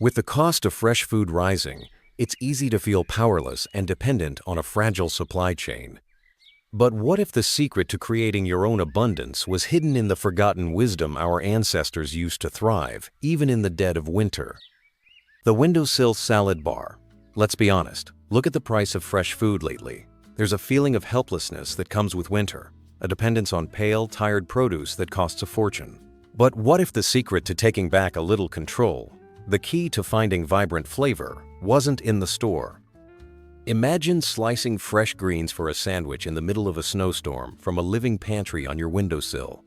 With the cost of fresh food rising, it's easy to feel powerless and dependent on a fragile supply chain. But what if the secret to creating your own abundance was hidden in the forgotten wisdom our ancestors used to thrive, even in the dead of winter? The windowsill salad bar. Let's be honest, look at the price of fresh food lately. There's a feeling of helplessness that comes with winter, a dependence on pale, tired produce that costs a fortune. But what if the secret to taking back a little control, the key to finding vibrant flavor, wasn't in the store? Imagine slicing fresh greens for a sandwich in the middle of a snowstorm from a living pantry on your windowsill.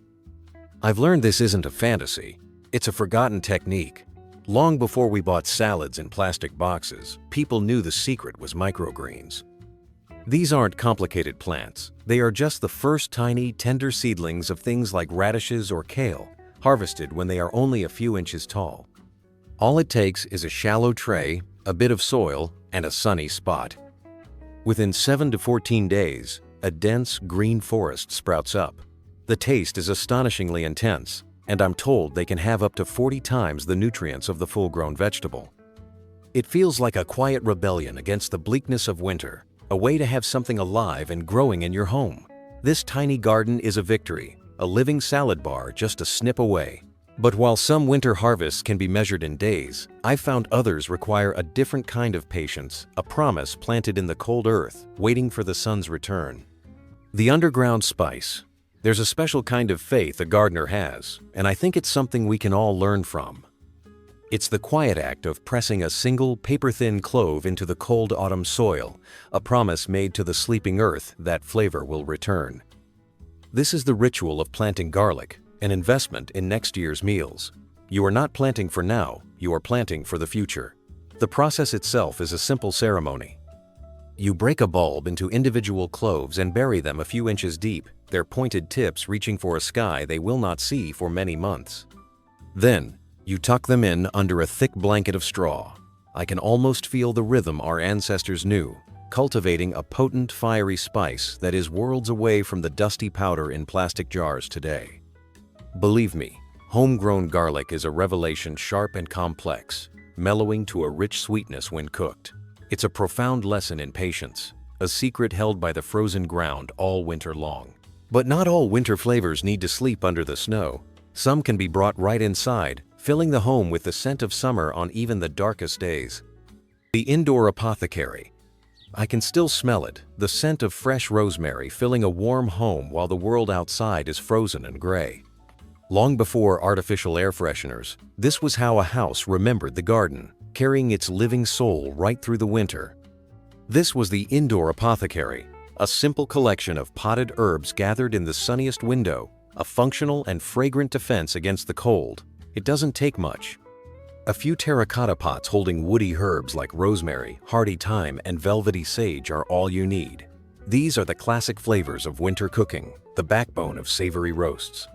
I've learned this isn't a fantasy, it's a forgotten technique. Long before we bought salads in plastic boxes, people knew the secret was microgreens. These aren't complicated plants, they are just the first tiny, tender seedlings of things like radishes or kale, harvested when they are only a few inches tall. All it takes is a shallow tray, a bit of soil, and a sunny spot. Within 7 to 14 days, a dense green forest sprouts up. The taste is astonishingly intense, and I'm told they can have up to 40 times the nutrients of the full-grown vegetable. It feels like a quiet rebellion against the bleakness of winter, a way to have something alive and growing in your home. This tiny garden is a victory, a living salad bar just a snip away. But while some winter harvests can be measured in days, I've found others require a different kind of patience, a promise planted in the cold earth, waiting for the sun's return. The underground spice. There's a special kind of faith a gardener has, and I think it's something we can all learn from. It's the quiet act of pressing a single paper-thin clove into the cold autumn soil, a promise made to the sleeping earth that flavor will return. This is the ritual of planting garlic, an investment in next year's meals. You are not planting for now, you are planting for the future. The process itself is a simple ceremony. You break a bulb into individual cloves and bury them a few inches deep, their pointed tips reaching for a sky they will not see for many months. Then, you tuck them in under a thick blanket of straw. I can almost feel the rhythm our ancestors knew, cultivating a potent, fiery spice that is worlds away from the dusty powder in plastic jars today. Believe me, homegrown garlic is a revelation sharp and complex, mellowing to a rich sweetness when cooked. It's a profound lesson in patience, a secret held by the frozen ground all winter long. But not all winter flavors need to sleep under the snow. Some can be brought right inside, filling the home with the scent of summer on even the darkest days. The indoor apothecary. I can still smell it, the scent of fresh rosemary filling a warm home while the world outside is frozen and gray. Long before artificial air fresheners, this was how a house remembered the garden, carrying its living soul right through the winter. This was the indoor apothecary, a simple collection of potted herbs gathered in the sunniest window, a functional and fragrant defense against the cold. It doesn't take much. A few terracotta pots holding woody herbs like rosemary, hardy thyme, and velvety sage are all you need. These are the classic flavors of winter cooking, the backbone of savory roasts.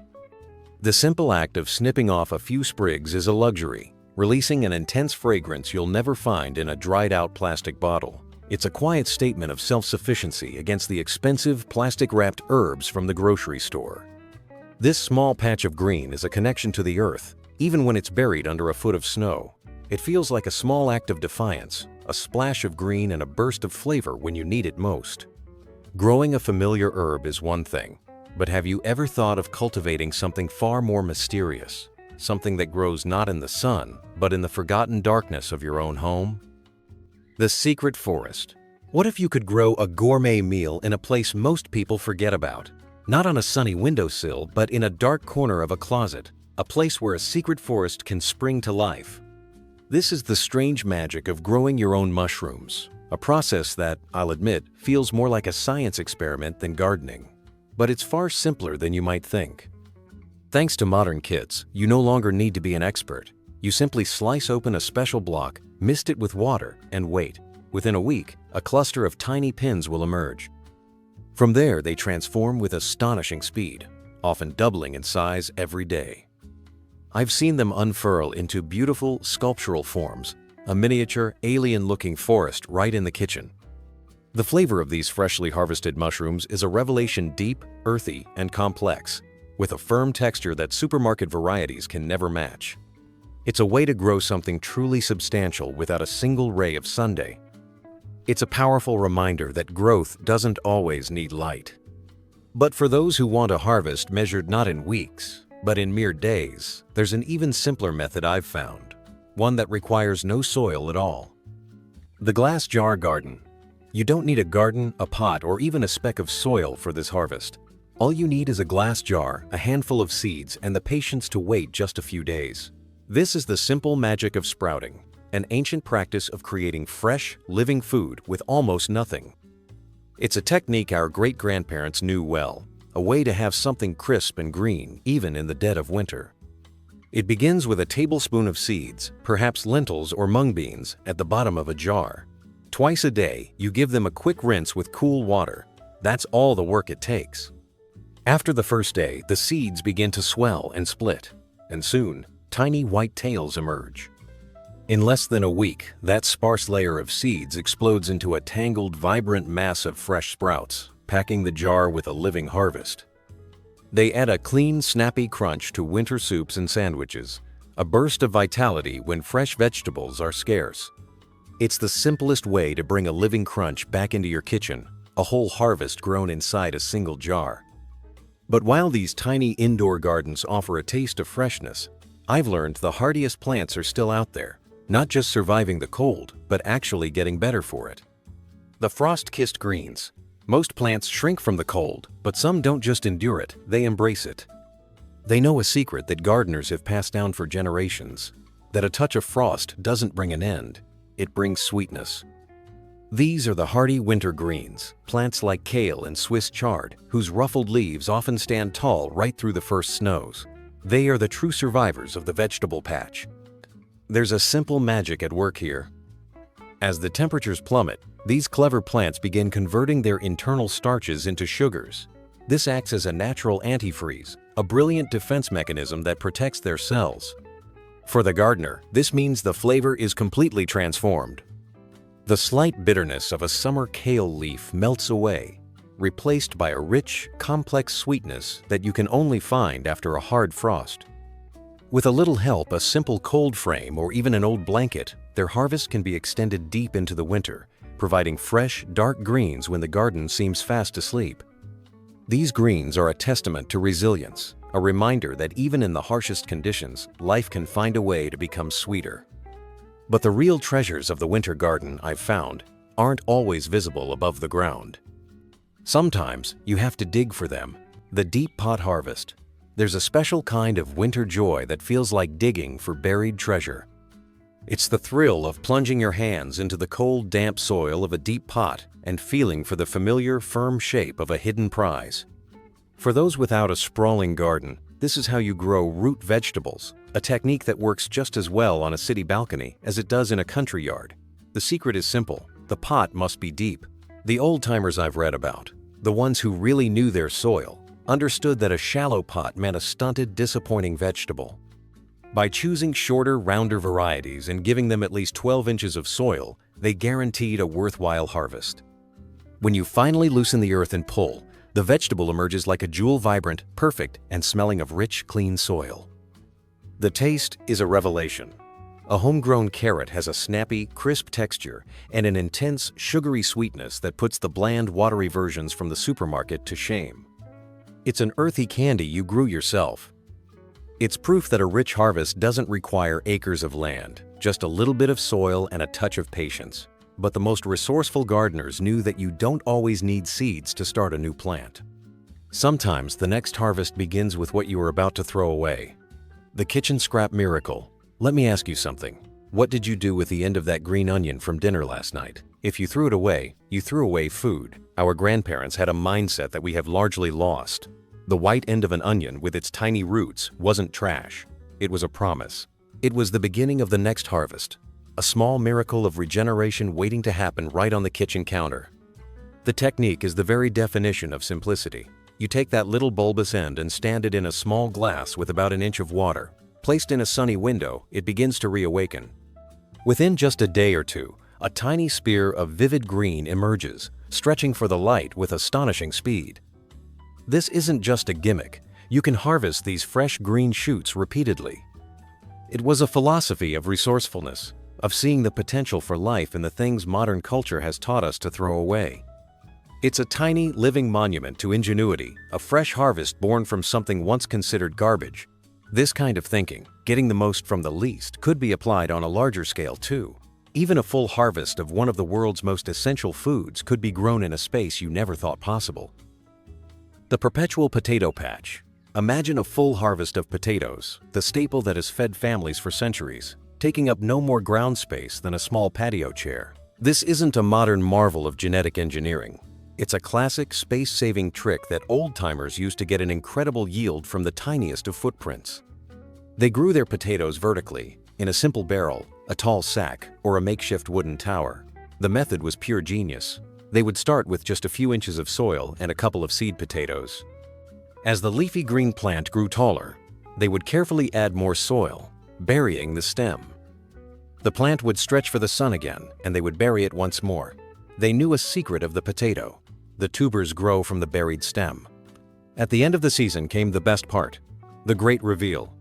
The simple act of snipping off a few sprigs is a luxury, releasing an intense fragrance you'll never find in a dried-out plastic bottle. It's a quiet statement of self-sufficiency against the expensive plastic-wrapped herbs from the grocery store. This small patch of green is a connection to the earth, even when it's buried under a foot of snow. It feels like a small act of defiance, a splash of green and a burst of flavor when you need it most. Growing a familiar herb is one thing. But have you ever thought of cultivating something far more mysterious? Something that grows not in the sun, but in the forgotten darkness of your own home? The secret forest. What if you could grow a gourmet meal in a place most people forget about? Not on a sunny windowsill, but in a dark corner of a closet, a place where a secret forest can spring to life. This is the strange magic of growing your own mushrooms, a process that, I'll admit, feels more like a science experiment than gardening. But it's far simpler than you might think. Thanks to modern kits, you no longer need to be an expert. You simply slice open a special block, mist it with water, and wait. Within a week, a cluster of tiny pins will emerge. From there, they transform with astonishing speed, often doubling in size every day. I've seen them unfurl into beautiful sculptural forms, a miniature, alien-looking forest right in the kitchen. The flavor of these freshly harvested mushrooms is a revelation deep, earthy, and complex, with a firm texture that supermarket varieties can never match. It's a way to grow something truly substantial without a single ray of sunday. It's a powerful reminder that growth doesn't always need light. But for those who want a harvest measured not in weeks, but in mere days, there's an even simpler method I've found, one that requires no soil at all. The glass jar garden. You don't need a garden, a pot, or even a speck of soil for this harvest. All you need is a glass jar, a handful of seeds, and the patience to wait just a few days. This is the simple magic of sprouting, an ancient practice of creating fresh, living food with almost nothing. It's a technique our great-grandparents knew well, a way to have something crisp and green even in the dead of winter. It begins with a tablespoon of seeds, perhaps lentils or mung beans, at the bottom of a jar. Twice a day, you give them a quick rinse with cool water. That's all the work it takes. After the first day, the seeds begin to swell and split, and soon, tiny white tails emerge. In less than a week, that sparse layer of seeds explodes into a tangled, vibrant mass of fresh sprouts, packing the jar with a living harvest. They add a clean, snappy crunch to winter soups and sandwiches, a burst of vitality when fresh vegetables are scarce. It's the simplest way to bring a living crunch back into your kitchen, a whole harvest grown inside a single jar. But while these tiny indoor gardens offer a taste of freshness, I've learned the hardiest plants are still out there, not just surviving the cold, but actually getting better for it. The frost-kissed greens. Most plants shrink from the cold, but some don't just endure it, they embrace it. They know a secret that gardeners have passed down for generations, that a touch of frost doesn't bring an end, it brings sweetness. These are the hardy winter greens, plants like kale and Swiss chard, whose ruffled leaves often stand tall right through the first snows. They are the true survivors of the vegetable patch. There's a simple magic at work here. As the temperatures plummet, these clever plants begin converting their internal starches into sugars. This acts as a natural antifreeze, a brilliant defense mechanism that protects their cells. For the gardener, this means the flavor is completely transformed. The slight bitterness of a summer kale leaf melts away, replaced by a rich, complex sweetness that you can only find after a hard frost. With a little help, a simple cold frame or even an old blanket, their harvest can be extended deep into the winter, providing fresh, dark greens when the garden seems fast asleep. These greens are a testament to resilience, a reminder that even in the harshest conditions, life can find a way to become sweeter. But the real treasures of the winter garden, I've found, aren't always visible above the ground. Sometimes you have to dig for them. The deep pot harvest. There's a special kind of winter joy that feels like digging for buried treasure. It's the thrill of plunging your hands into the cold, damp soil of a deep pot and feeling for the familiar, firm shape of a hidden prize. For those without a sprawling garden, this is how you grow root vegetables, a technique that works just as well on a city balcony as it does in a country yard. The secret is simple. The pot must be deep. The old-timers I've read about, the ones who really knew their soil, understood that a shallow pot meant a stunted, disappointing vegetable. By choosing shorter, rounder varieties and giving them at least 12 inches of soil, they guaranteed a worthwhile harvest. When you finally loosen the earth and pull, the vegetable emerges like a jewel, vibrant, perfect, and smelling of rich, clean soil. The taste is a revelation. A homegrown carrot has a snappy, crisp texture and an intense, sugary sweetness that puts the bland, watery versions from the supermarket to shame. It's an earthy candy you grew yourself. It's proof that a rich harvest doesn't require acres of land, just a little bit of soil and a touch of patience. But the most resourceful gardeners knew that you don't always need seeds to start a new plant. Sometimes the next harvest begins with what you are about to throw away. The kitchen scrap miracle. Let me ask you something. What did you do with the end of that green onion from dinner last night? If you threw it away, you threw away food. Our grandparents had a mindset that we have largely lost. The white end of an onion with its tiny roots wasn't trash. It was a promise. It was the beginning of the next harvest. A small miracle of regeneration waiting to happen right on the kitchen counter. The technique is the very definition of simplicity. You take that little bulbous end and stand it in a small glass with about an inch of water. Placed in a sunny window, it begins to reawaken. Within just a day or two, a tiny spear of vivid green emerges, stretching for the light with astonishing speed. This isn't just a gimmick. You can harvest these fresh green shoots repeatedly. It was a philosophy of resourcefulness, of seeing the potential for life in the things modern culture has taught us to throw away. It's a tiny, living monument to ingenuity, a fresh harvest born from something once considered garbage. This kind of thinking, getting the most from the least, could be applied on a larger scale too. Even a full harvest of one of the world's most essential foods could be grown in a space you never thought possible. The perpetual potato patch. Imagine a full harvest of potatoes, the staple that has fed families for centuries, taking up no more ground space than a small patio chair. This isn't a modern marvel of genetic engineering. It's a classic space-saving trick that old-timers used to get an incredible yield from the tiniest of footprints. They grew their potatoes vertically, in a simple barrel, a tall sack, or a makeshift wooden tower. The method was pure genius. They would start with just a few inches of soil and a couple of seed potatoes. As the leafy green plant grew taller, they would carefully add more soil, burying the stem. The plant would stretch for the sun again, and they would bury it once more. They knew a secret of the potato. The tubers grow from the buried stem. At the end of the season came the best part, the great reveal.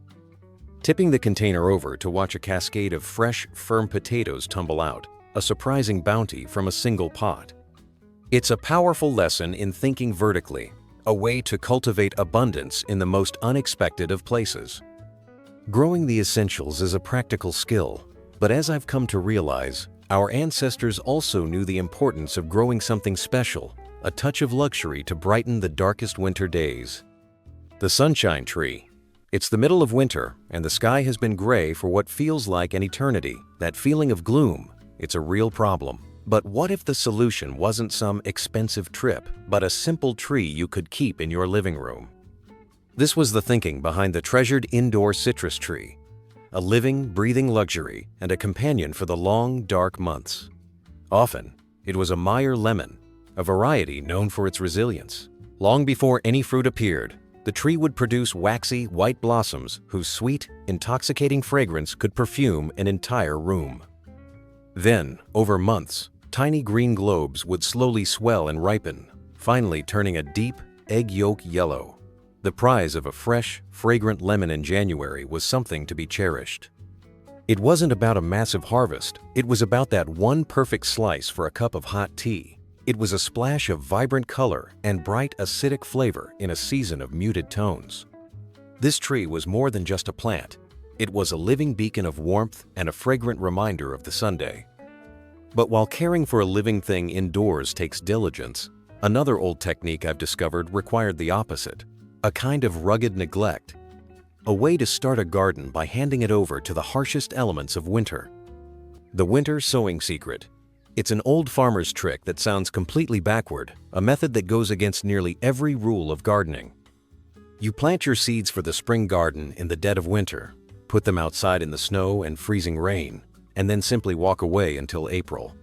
Tipping the container over to watch a cascade of fresh, firm potatoes tumble out, a surprising bounty from a single pot. It's a powerful lesson in thinking vertically, a way to cultivate abundance in the most unexpected of places. Growing the essentials is a practical skill, but as I've come to realize, our ancestors also knew the importance of growing something special, a touch of luxury to brighten the darkest winter days. The sunshine tree. It's the middle of winter, and the sky has been gray for what feels like an eternity. That feeling of gloom, it's a real problem. But what if the solution wasn't some expensive trip, but a simple tree you could keep in your living room? This was the thinking behind the treasured indoor citrus tree, a living, breathing luxury and a companion for the long, dark months. Often, it was a Meyer lemon, a variety known for its resilience. Long before any fruit appeared, the tree would produce waxy, white blossoms whose sweet, intoxicating fragrance could perfume an entire room. Then, over months, tiny green globes would slowly swell and ripen, finally turning a deep, egg yolk yellow. The prize of a fresh, fragrant lemon in January was something to be cherished. It wasn't about a massive harvest, it was about that one perfect slice for a cup of hot tea. It was a splash of vibrant color and bright acidic flavor in a season of muted tones. This tree was more than just a plant. It was a living beacon of warmth and a fragrant reminder of the Sunday. But while caring for a living thing indoors takes diligence, another old technique I've discovered required the opposite, a kind of rugged neglect, a way to start a garden by handing it over to the harshest elements of winter. The winter sowing secret. It's an old farmer's trick that sounds completely backward, a method that goes against nearly every rule of gardening. You plant your seeds for the spring garden in the dead of winter, put them outside in the snow and freezing rain, and then simply walk away until April.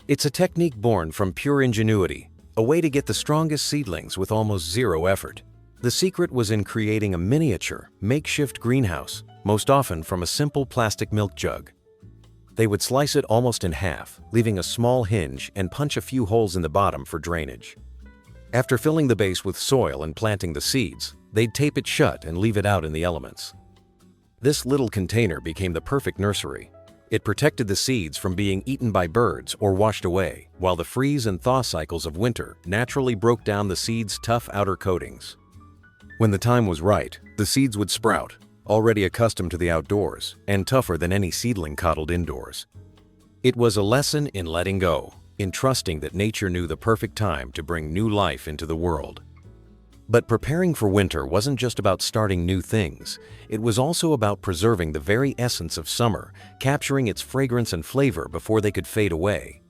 It's a technique born from pure ingenuity, a way to get the strongest seedlings with almost zero effort. The secret was in creating a miniature, makeshift greenhouse, most often from a simple plastic milk jug. They would slice it almost in half, leaving a small hinge and punch a few holes in the bottom for drainage. After filling the base with soil and planting the seeds, they'd tape it shut and leave it out in the elements. This little container became the perfect nursery. It protected the seeds from being eaten by birds or washed away, while the freeze and thaw cycles of winter naturally broke down the seeds' tough outer coatings. When the time was right, the seeds would sprout, already accustomed to the outdoors and tougher than any seedling coddled indoors. It was a lesson in letting go, in trusting that nature knew the perfect time to bring new life into the world. But preparing for winter wasn't just about starting new things, it was also about preserving the very essence of summer, capturing its fragrance and flavor before they could fade away.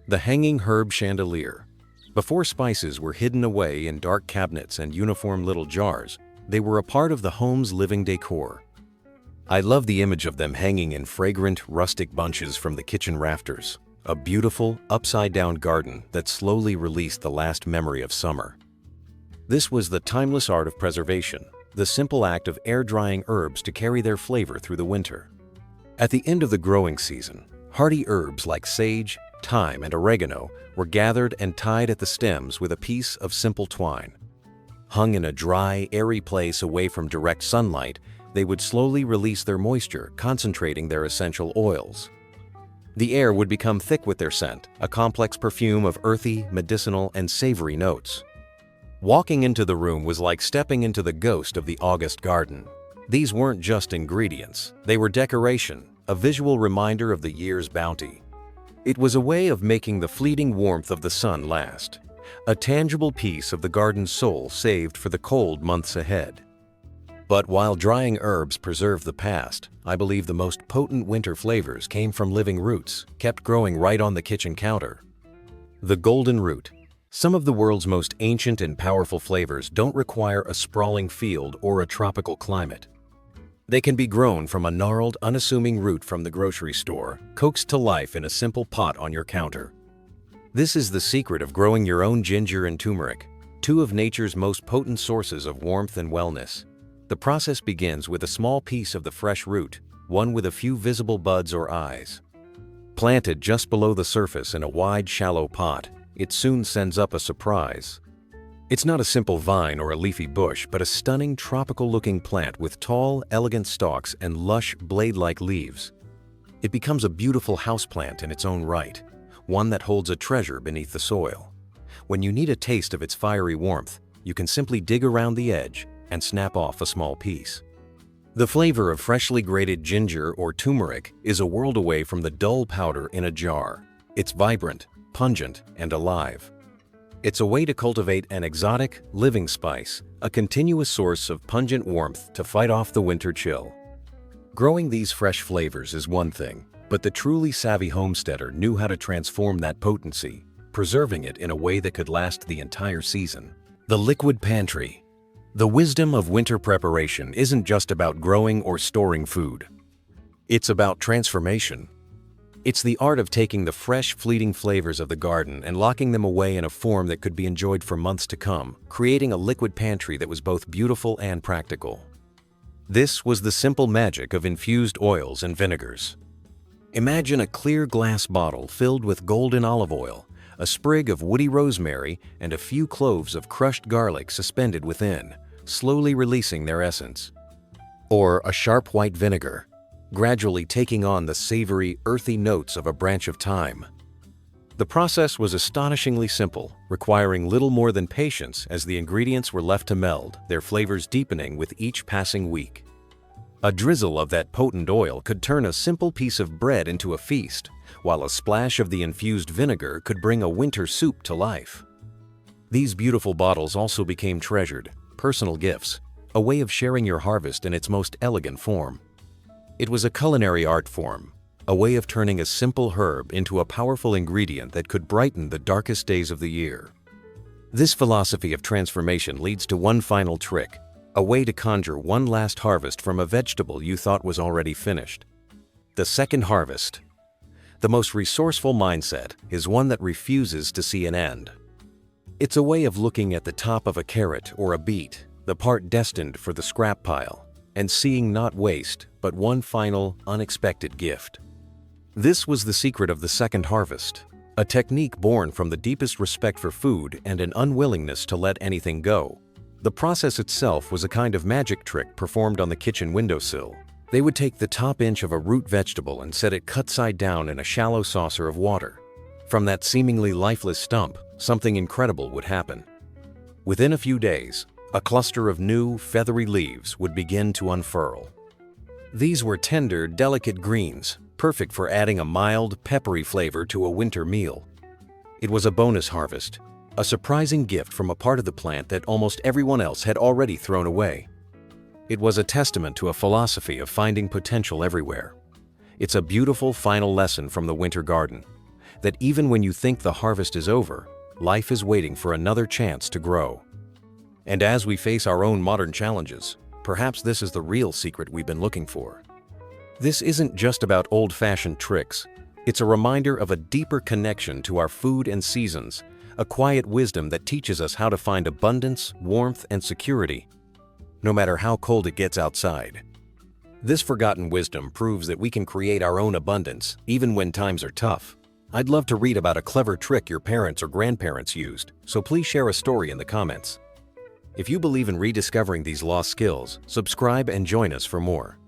The hanging herb chandelier. Before spices were hidden away in dark cabinets and uniform little jars, they were a part of the home's living decor. I love the image of them hanging in fragrant, rustic bunches from the kitchen rafters, a beautiful, upside-down garden that slowly released the last memory of summer. This was the timeless art of preservation, the simple act of air-drying herbs to carry their flavor through the winter. At the end of the growing season, hardy herbs like sage, thyme, and oregano were gathered and tied at the stems with a piece of simple twine. Hung in a dry, airy place away from direct sunlight, they would slowly release their moisture, concentrating their essential oils. The air would become thick with their scent, a complex perfume of earthy, medicinal, and savory notes. Walking into the room was like stepping into the ghost of the August garden. These weren't just ingredients, they were decoration, a visual reminder of the year's bounty. It was a way of making the fleeting warmth of the sun last, a tangible piece of the garden's soul saved for the cold months ahead. But while drying herbs preserve the past, I believe the most potent winter flavors came from living roots, kept growing right on the kitchen counter. The golden root. Some of the world's most ancient and powerful flavors don't require a sprawling field or a tropical climate. They can be grown from a gnarled, unassuming root from the grocery store, coaxed to life in a simple pot on your counter. This is the secret of growing your own ginger and turmeric, two of nature's most potent sources of warmth and wellness. The process begins with a small piece of the fresh root, one with a few visible buds or eyes. Planted just below the surface in a wide, shallow pot, it soon sends up a surprise. It's not a simple vine or a leafy bush, but a stunning tropical-looking plant with tall, elegant stalks and lush, blade-like leaves. It becomes a beautiful houseplant in its own right, one that holds a treasure beneath the soil. When you need a taste of its fiery warmth, you can simply dig around the edge and snap off a small piece. The flavor of freshly grated ginger or turmeric is a world away from the dull powder in a jar. It's vibrant, pungent, and alive. It's a way to cultivate an exotic, living spice, a continuous source of pungent warmth to fight off the winter chill. Growing these fresh flavors is one thing, but the truly savvy homesteader knew how to transform that potency, preserving it in a way that could last the entire season. The liquid pantry. The wisdom of winter preparation isn't just about growing or storing food. It's about transformation. It's the art of taking the fresh, fleeting flavors of the garden and locking them away in a form that could be enjoyed for months to come, creating a liquid pantry that was both beautiful and practical. This was the simple magic of infused oils and vinegars. Imagine a clear glass bottle filled with golden olive oil, a sprig of woody rosemary, and a few cloves of crushed garlic suspended within, slowly releasing their essence. Or a sharp white vinegar, gradually taking on the savory, earthy notes of a branch of thyme. The process was astonishingly simple, requiring little more than patience as the ingredients were left to meld, their flavors deepening with each passing week. A drizzle of that potent oil could turn a simple piece of bread into a feast, while a splash of the infused vinegar could bring a winter soup to life. These beautiful bottles also became treasured, personal gifts, a way of sharing your harvest in its most elegant form. It was a culinary art form, a way of turning a simple herb into a powerful ingredient that could brighten the darkest days of the year. This philosophy of transformation leads to one final trick, a way to conjure one last harvest from a vegetable you thought was already finished. The second harvest. The most resourceful mindset is one that refuses to see an end. It's a way of looking at the top of a carrot or a beet, the part destined for the scrap pile, and seeing not waste, but one final, unexpected gift. This was the secret of the second harvest, a technique born from the deepest respect for food and an unwillingness to let anything go. The process itself was a kind of magic trick performed on the kitchen windowsill. They would take the top inch of a root vegetable and set it cut side down in a shallow saucer of water. From that seemingly lifeless stump, something incredible would happen. Within a few days, a cluster of new, feathery leaves would begin to unfurl. These were tender, delicate greens, perfect for adding a mild, peppery flavor to a winter meal. It was a bonus harvest, a surprising gift from a part of the plant that almost everyone else had already thrown away. It was a testament to a philosophy of finding potential everywhere. It's a beautiful final lesson from the winter garden, that even when you think the harvest is over, life is waiting for another chance to grow. And as we face our own modern challenges, perhaps this is the real secret we've been looking for. This isn't just about old-fashioned tricks. It's a reminder of a deeper connection to our food and seasons, a quiet wisdom that teaches us how to find abundance, warmth, and security, no matter how cold it gets outside. This forgotten wisdom proves that we can create our own abundance, even when times are tough. I'd love to read about a clever trick your parents or grandparents used, so please share a story in the comments. If you believe in rediscovering these lost skills, subscribe and join us for more.